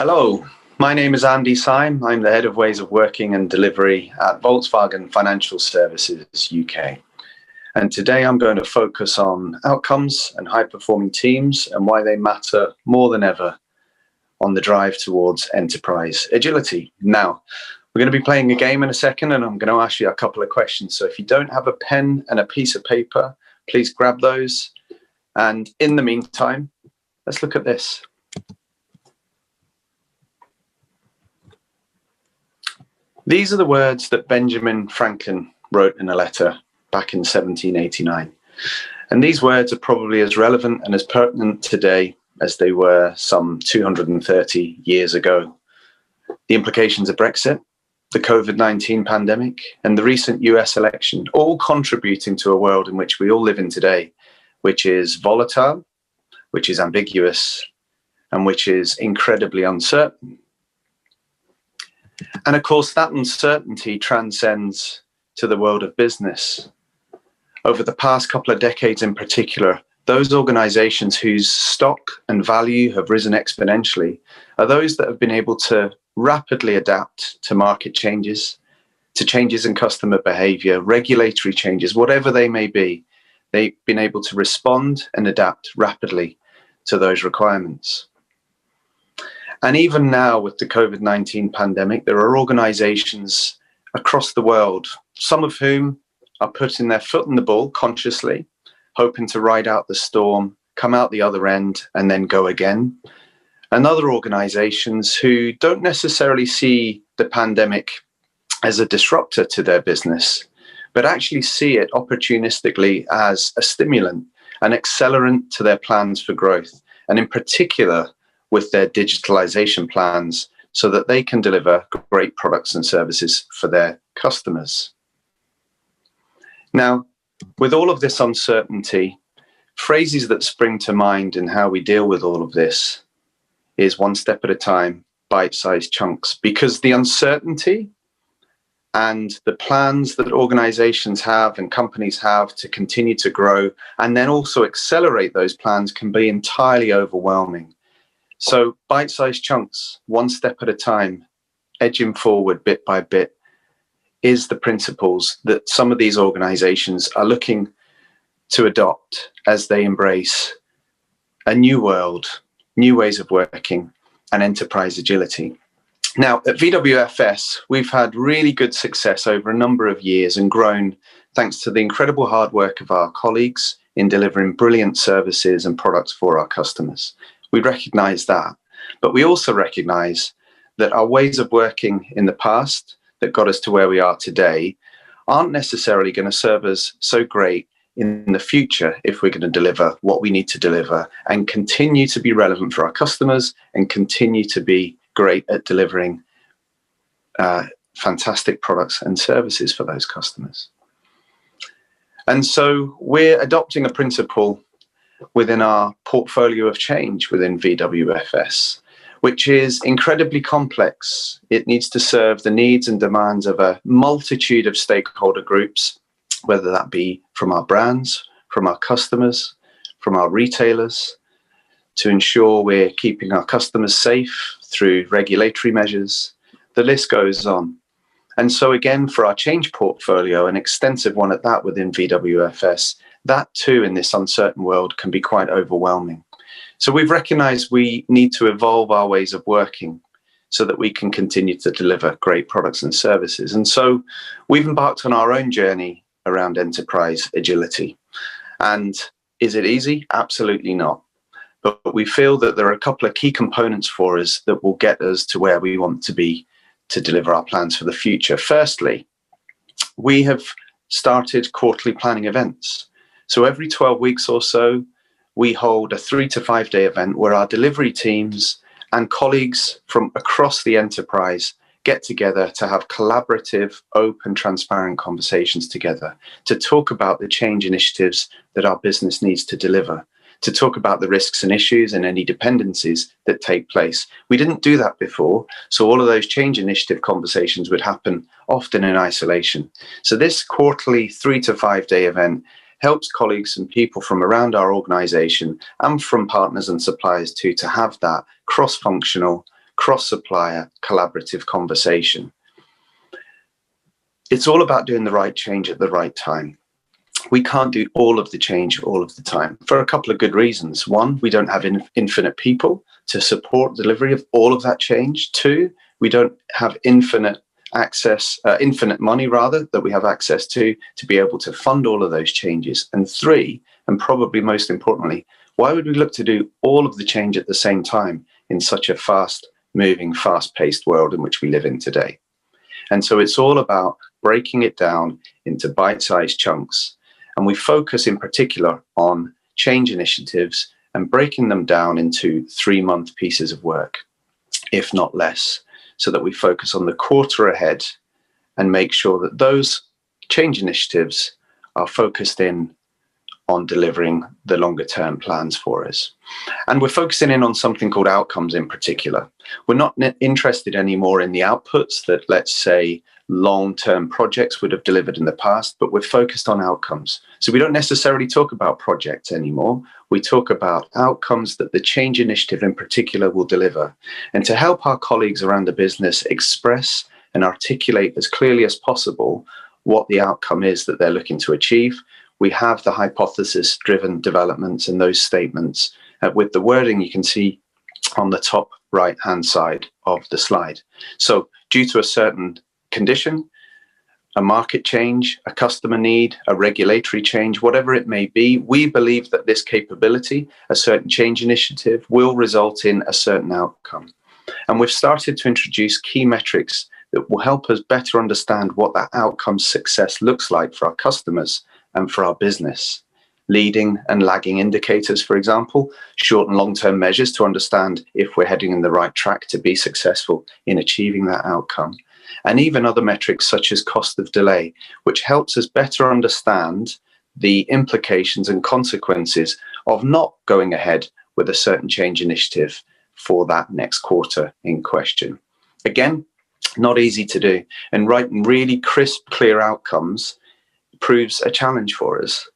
Hello, my name is Andy Sime. I'm the Head of Ways of Working and Delivery at Volkswagen Financial Services UK. And today I'm going to focus on outcomes and high-performing teams and why they matter more than ever on the drive towards enterprise agility. Now, we're going to be playing a game in a second, and I'm going to ask you a couple of questions. So if you don't have a pen and a piece of paper, please grab those. And in the meantime, let's look at this. These are the words that Benjamin Franklin wrote in a letter back in 1789. And these words are probably as relevant and as pertinent today as they were some 230 years ago. The implications of Brexit, the COVID-19 pandemic, and the recent US election, all contributing to a world in which we all live in today, which is volatile, which is ambiguous, and which is incredibly uncertain. And of course, that uncertainty transcends to the world of business. Over the past couple of decades in particular, those organizations whose stock and value have risen exponentially are those that have been able to rapidly adapt to market changes, to changes in customer behavior, regulatory changes, whatever they may be. They've been able to respond and adapt rapidly to those requirements. And even now with the COVID-19 pandemic, there are organizations across the world, some of whom are putting their foot in the ball consciously, hoping to ride out the storm, come out the other end, and then go again. And other organizations who don't necessarily see the pandemic as a disruptor to their business, but actually see it opportunistically as a stimulant, an accelerant to their plans for growth, and in particular, with their digitalization plans so that they can deliver great products and services for their customers. Now, with all of this uncertainty, phrases that spring to mind in how we deal with all of this is one step at a time, bite-sized chunks, because the uncertainty and the plans that organizations have and companies have to continue to grow and then also accelerate those plans can be entirely overwhelming. So bite-sized chunks, one step at a time, edging forward bit by bit, is the principles that some of these organizations are looking to adopt as they embrace a new world, new ways of working, and enterprise agility. Now, at VWFS, we've had really good success over a number of years and grown thanks to the incredible hard work of our colleagues in delivering brilliant services and products for our customers. We recognize that, but we also recognize that our ways of working in the past that got us to where we are today aren't necessarily going to serve us so great in the future if we're going to deliver what we need to deliver and continue to be relevant for our customers and continue to be great at delivering fantastic products and services for those customers. And so we're adopting a principle within our portfolio of change within VWFS, which is incredibly complex. It needs to serve the needs and demands of a multitude of stakeholder groups, whether that be from our brands, from our customers, from our retailers, to ensure we're keeping our customers safe through regulatory measures. The list goes on. And so again, for our change portfolio, an extensive one at that within VWFS, that too in this uncertain world can be quite overwhelming. So we've recognized we need to evolve our ways of working so that we can continue to deliver great products and services. And so we've embarked on our own journey around enterprise agility. And is it easy? Absolutely not. But we feel that there are a couple of key components for us that will get us to where we want to be to deliver our plans for the future. Firstly, we have started quarterly planning events. So every 12 weeks or so, we hold a 3 to 5 day event where our delivery teams and colleagues from across the enterprise get together to have collaborative, open, transparent conversations together, to talk about the change initiatives that our business needs to deliver, to talk about the risks and issues and any dependencies that take place. We didn't do that before, so all of those change initiative conversations would happen often in isolation. So this quarterly 3 to 5 day event helps colleagues and people from around our organization and from partners and suppliers too to have that cross-functional, cross-supplier, collaborative conversation. It's all about doing the right change at the right time. We can't do all of the change all of the time for a couple of good reasons. One, we don't have infinite people to support delivery of all of that change. Two, we don't have infinite money rather, that we have access to be able to fund all of those changes. And three, and probably most importantly, why would we look to do all of the change at the same time in such a fast-moving, fast-paced world in which we live in today? And so it's all about breaking it down into bite-sized chunks. And we focus in particular on change initiatives and breaking them down into 3-month pieces of work, if not less, so that we focus on the quarter ahead and make sure that those change initiatives are focused in on delivering the longer term plans for us. And we're focusing in on something called outcomes in particular. We're not interested anymore in the outputs that, let's say, long-term projects would have delivered in the past, but we're focused on outcomes. So we don't necessarily talk about projects anymore. We talk about outcomes that the change initiative in particular will deliver. And to help our colleagues around the business express and articulate as clearly as possible what the outcome is that they're looking to achieve, we have the hypothesis-driven developments and those statements with the wording you can see on the top right-hand side of the slide. So due to a certain condition, a market change, a customer need, a regulatory change, whatever it may be, we believe that this capability, a certain change initiative, will result in a certain outcome. And we've started to introduce key metrics that will help us better understand what that outcome success looks like for our customers and for our business. Leading and lagging indicators, for example, short and long-term measures to understand if we're heading in the right track to be successful in achieving that outcome. And even other metrics such as cost of delay, which helps us better understand the implications and consequences of not going ahead with a certain change initiative for that next quarter in question. Again, not easy to do, and writing really crisp, clear outcomes proves a challenge for us.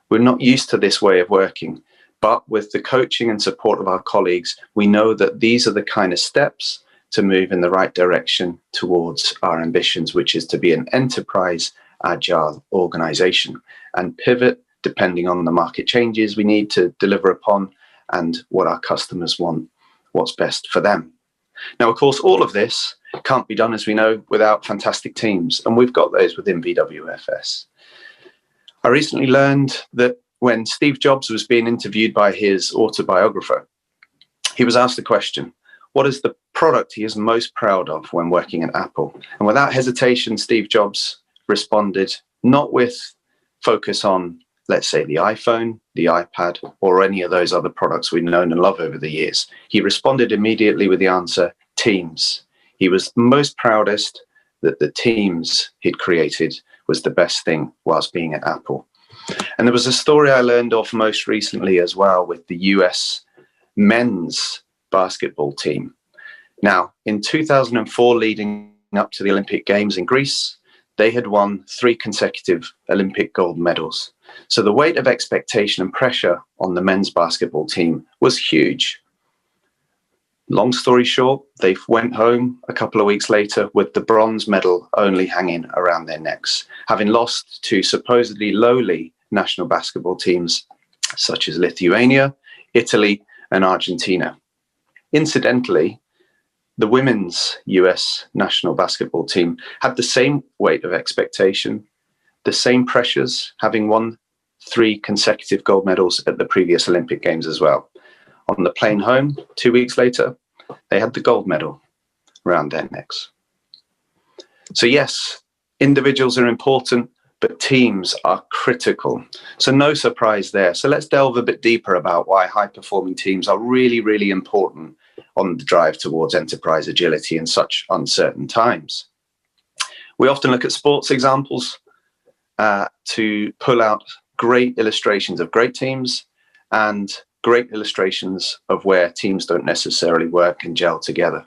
We're not used to this way of working, but with the coaching and support of our colleagues, we know that these are the kind of steps to move in the right direction towards our ambitions, which is to be an enterprise agile organization and pivot depending on the market changes we need to deliver upon and what our customers want, what's best for them. Now, of course, all of this can't be done, as we know, without fantastic teams, and we've got those within VWFS. I recently learned that when Steve Jobs was being interviewed by his autobiographer, he was asked the question, what is the product he is most proud of when working at Apple? And without hesitation, Steve Jobs responded, not with focus on, let's say, the iPhone, the iPad, or any of those other products we've known and love over the years. He responded immediately with the answer, Teams. He was most proudest that the teams he'd created was the best thing whilst being at Apple. And there was a story I learned of most recently as well with the US men's basketball team. Now, in 2004, leading up to the Olympic Games in Greece, they had won 3 consecutive Olympic gold medals. So the weight of expectation and pressure on the men's basketball team was huge. Long story short, they went home a couple of weeks later with the bronze medal only hanging around their necks, having lost to supposedly lowly national basketball teams such as Lithuania, Italy, and Argentina. Incidentally, the women's US national basketball team had the same weight of expectation, the same pressures, having won 3 consecutive gold medals at the previous Olympic Games as well. On the plane home, 2 weeks later, they had the gold medal around their necks. So yes, individuals are important, but teams are critical. So no surprise there. So let's delve a bit deeper about why high-performing teams are really, really important on the drive towards enterprise agility in such uncertain times. We often look at sports examples to pull out great illustrations of great teams and great illustrations of where teams don't necessarily work and gel together.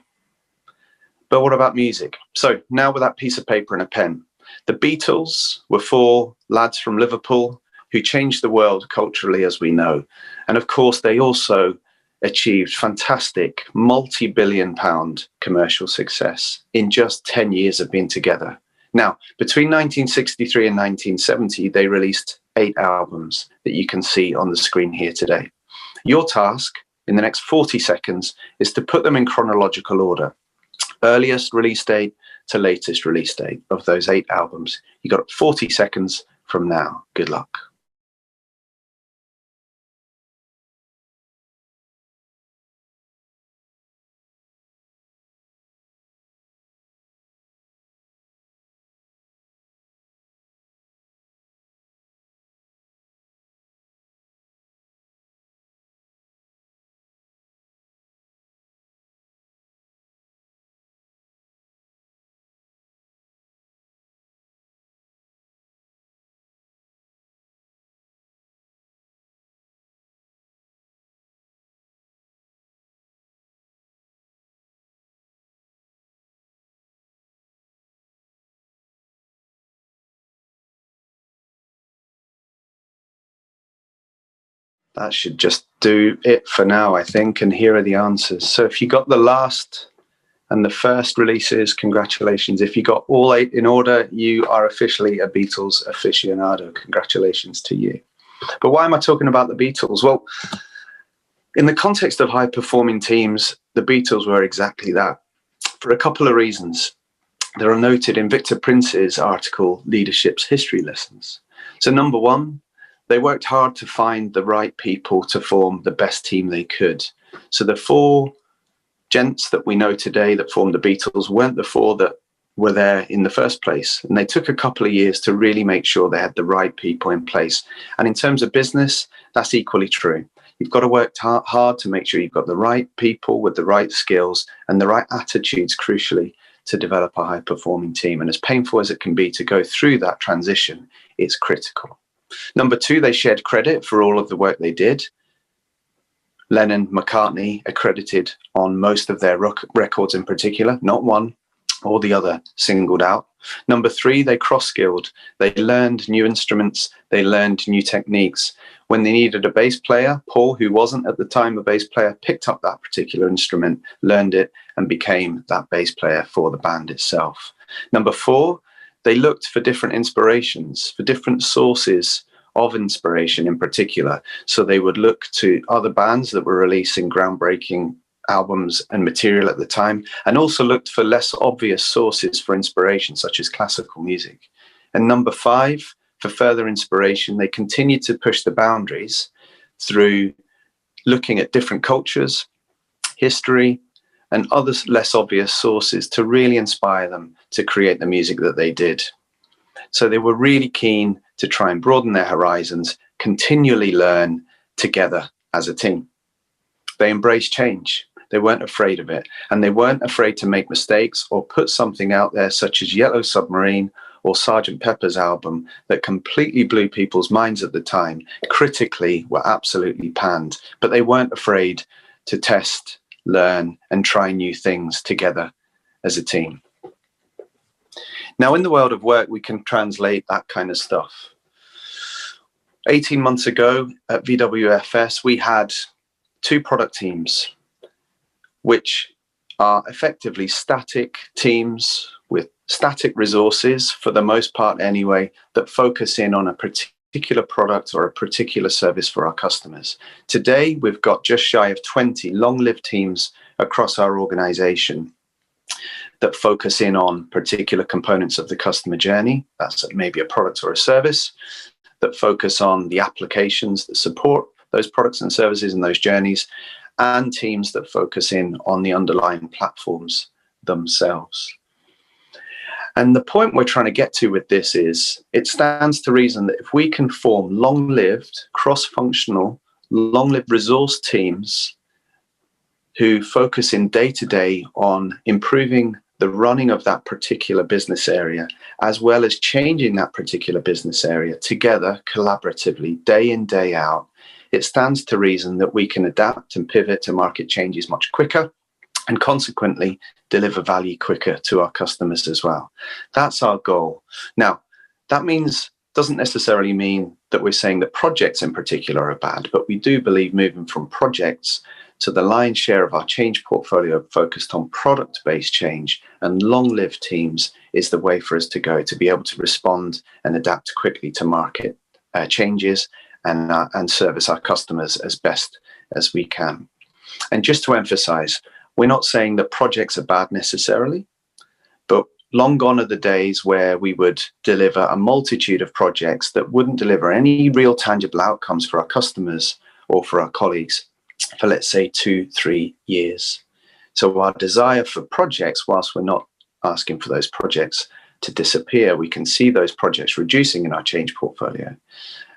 But what about music? So now with that piece of paper and a pen, the Beatles were 4 lads from Liverpool who changed the world culturally as we know. And of course, they also achieved fantastic multi-billion-pound commercial success in just 10 years of being together. Now, between 1963 and 1970, they released 8 albums that you can see on the screen here today. Your task in the next 40 seconds is to put them in chronological order. Earliest release date to latest release date of those 8 albums. You got 40 seconds from now. Good luck. That should just do it for now, I think. And here are the answers. So if you got the last and the first releases, congratulations. If you got all 8 in order, you are officially a Beatles aficionado. Congratulations to you. But why am I talking about the Beatles? Well, in the context of high-performing teams, the Beatles were exactly that, for a couple of reasons. They are noted in Victor Prince's article, Leadership's History Lessons. So number one, they worked hard to find the right people to form the best team they could. So the 4 gents that we know today that formed the Beatles weren't the 4 that were there in the first place. And they took a couple of years to really make sure they had the right people in place. And in terms of business, that's equally true. You've got to work hard to make sure you've got the right people with the right skills and the right attitudes, crucially, to develop a high-performing team. And as painful as it can be to go through that transition, it's critical. Number 2, they shared credit for all of the work they did. Lennon, McCartney accredited on most of their records in particular, not one or the other singled out. Number 3, they cross-skilled. They learned new instruments. They learned new techniques. When they needed a bass player, Paul, who wasn't at the time a bass player, picked up that particular instrument, learned it, and became that bass player for the band itself. Number 4, they looked for different inspirations, for different sources of inspiration in particular. So they would look to other bands that were releasing groundbreaking albums and material at the time, and also looked for less obvious sources for inspiration, such as classical music. And number 5, for further inspiration, they continued to push the boundaries through looking at different cultures, history, and other less obvious sources to really inspire them to create the music that they did. So they were really keen to try and broaden their horizons, continually learn together as a team. They embraced change. They weren't afraid of it. And they weren't afraid to make mistakes or put something out there such as Yellow Submarine or Sgt. Pepper's album that completely blew people's minds at the time, critically were absolutely panned. But they weren't afraid to test, learn, and try new things together as a team. Now, in the world of work, we can translate that kind of stuff. 18 months ago at VWFS, we had 2 product teams, which are effectively static teams with static resources, for the most part anyway, that focus in on a particular product or a particular service for our customers. Today, we've got just shy of 20 long-lived teams across our organization that focus in on particular components of the customer journey. That's maybe a product or a service, that focus on the applications that support those products and services and those journeys, and teams that focus in on the underlying platforms themselves. And the point we're trying to get to with this is, it stands to reason that if we can form long-lived, cross-functional, long-lived resource teams who focus in day-to-day on improving the running of that particular business area, as well as changing that particular business area together collaboratively, day in, day out, it stands to reason that we can adapt and pivot to market changes much quicker, and consequently deliver value quicker to our customers as well. That's our goal. Now, that doesn't necessarily mean that we're saying that projects in particular are bad, but we do believe moving from projects So the lion's share of our change portfolio focused on product-based change, and long-lived teams is the way for us to go, to be able to respond and adapt quickly to market changes and service our customers as best as we can. And just to emphasize, we're not saying that projects are bad necessarily, but long gone are the days where we would deliver a multitude of projects that wouldn't deliver any real tangible outcomes for our customers or for our colleagues for, let's say, 2-3 years. So our desire for projects, whilst we're not asking for those projects to disappear, we can see those projects reducing in our change portfolio.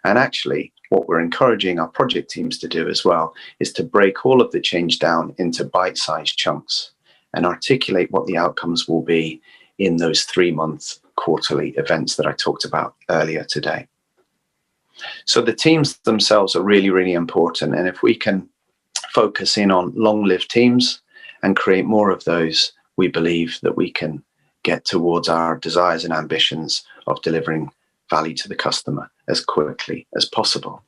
And actually, what we're encouraging our project teams to do as well is to break all of the change down into bite-sized chunks and articulate what the outcomes will be in those 3-month quarterly events that I talked about earlier today. So the teams themselves are really, really important. And if we can focus in on long-lived teams and create more of those, we believe that we can get towards our desires and ambitions of delivering value to the customer as quickly as possible.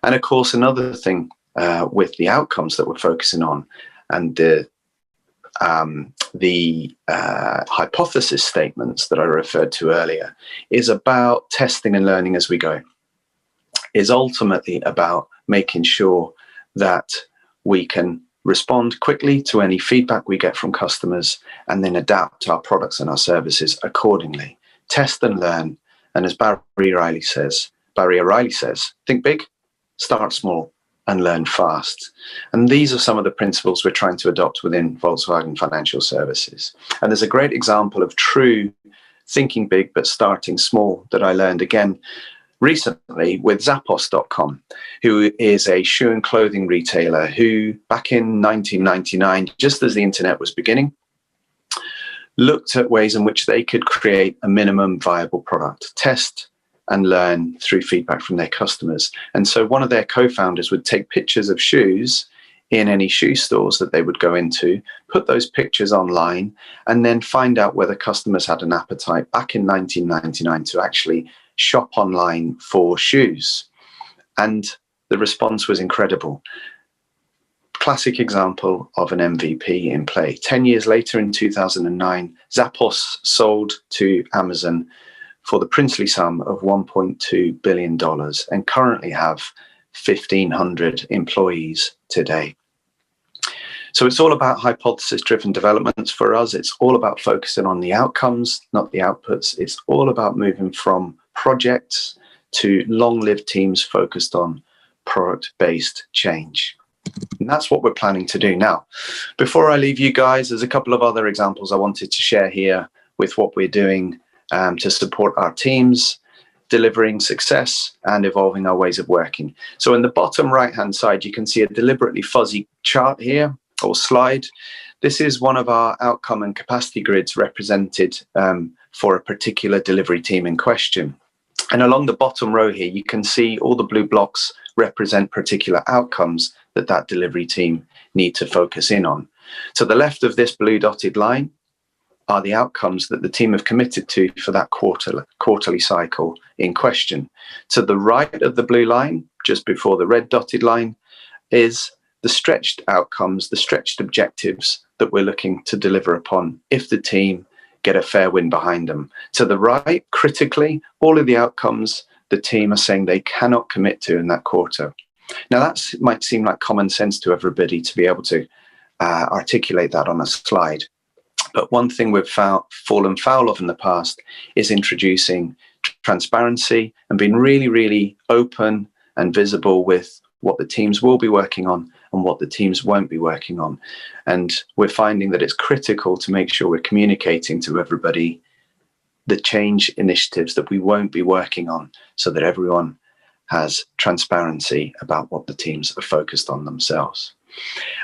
And of course, another thing with the outcomes that we're focusing on and the hypothesis statements that I referred to earlier is about testing and learning as we go, is ultimately about making sure that we can respond quickly to any feedback we get from customers and then adapt our products and our services accordingly. Test and learn. And as Barry O'Reilly says, think big, start small, and learn fast. And these are some of the principles we're trying to adopt within Volkswagen Financial Services. And there's a great example of true thinking big but starting small that I learned again recently with Zappos.com, who is a shoe and clothing retailer who back in 1999, just as the internet was beginning, looked at ways in which they could create a minimum viable product, test and learn through feedback from their customers. And so one of their co-founders would take pictures of shoes in any shoe stores that they would go into, put those pictures online, and then find out whether customers had an appetite back in 1999 to actually shop online for shoes. And the response was incredible. Classic example of an MVP in play. 10 years later, in 2009, Zappos sold to Amazon for the princely sum of $1.2 billion and currently have 1,500 employees today. So it's all about hypothesis-driven developments for us. It's all about focusing on the outcomes, not the outputs. It's all about moving from projects to long-lived teams focused on product-based change. And that's what we're planning to do now. Before I leave you guys, there's a couple of other examples I wanted to share here with what we're doing to support our teams, delivering success and evolving our ways of working. So in the bottom right-hand side, you can see a deliberately fuzzy chart here or slide. This is one of our outcome and capacity grids represented for a particular delivery team in question. And along the bottom row here, you can see all the blue blocks represent particular outcomes that delivery team need to focus in on. To the left of this blue dotted line are the outcomes that the team have committed to for that quarterly cycle in question. To the right of the blue line, just before the red dotted line, is the stretched outcomes, the stretched objectives that we're looking to deliver upon if the team get a fair wind behind them. To the right, critically, all of the outcomes the team are saying they cannot commit to in that quarter. Now, that might seem like common sense to everybody to be able to articulate that on a slide. But one thing we've fallen foul of in the past is introducing transparency and being really, really open and visible with what the teams will be working on and what the teams won't be working on. And we're finding that it's critical to make sure we're communicating to everybody the change initiatives that we won't be working on so that everyone has transparency about what the teams are focused on themselves.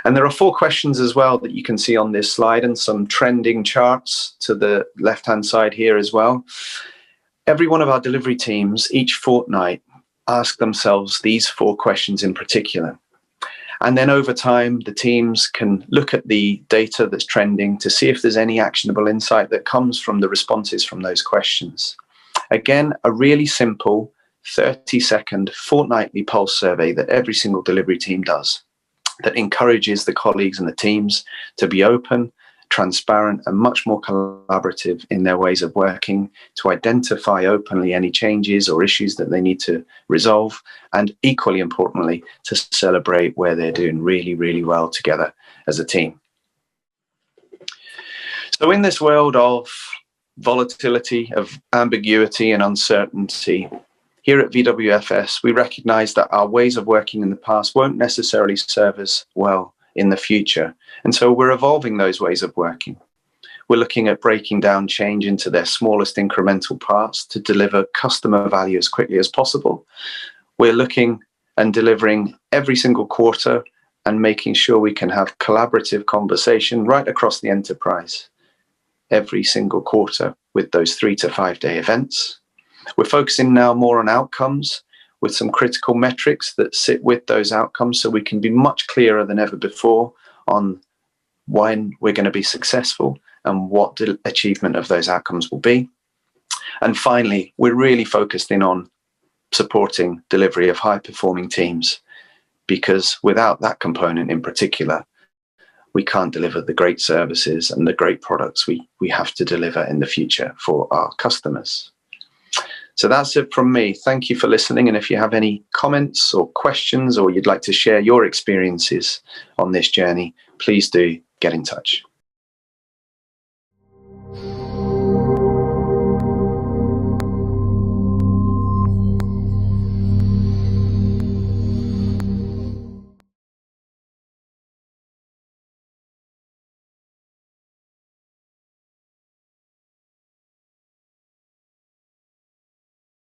And there are 4 questions as well that you can see on this slide and some trending charts to the left-hand side here as well. Every one of our delivery teams each fortnight ask themselves these 4 questions in particular. And then over time, the teams can look at the data that's trending to see if there's any actionable insight that comes from the responses from those questions. Again, a really simple 30-second fortnightly pulse survey that every single delivery team does. that encourages the colleagues and the teams to be open, transparent, and much more collaborative in their ways of working, to identify openly any changes or issues that they need to resolve, and equally importantly, to celebrate where they're doing really, really well together as a team. So in this world of volatility, of ambiguity and uncertainty, here at VWFS, we recognise that our ways of working in the past won't necessarily serve us well in the future. And so we're evolving those ways of working. We're looking at breaking down change into their smallest incremental parts to deliver customer value as quickly as possible. We're looking and delivering every single quarter and making sure we can have collaborative conversation right across the enterprise every single quarter with those 3 to 5 day events. We're focusing now more on outcomes with some critical metrics that sit with those outcomes, so we can be much clearer than ever before on when we're going to be successful and what the achievement of those outcomes will be. And finally, we're really focused in on supporting delivery of high-performing teams, because without that component in particular, we can't deliver the great services and the great products we have to deliver in the future for our customers. So that's it from me. Thank you for listening. And if you have any comments or questions, or you'd like to share your experiences on this journey, please do get in touch.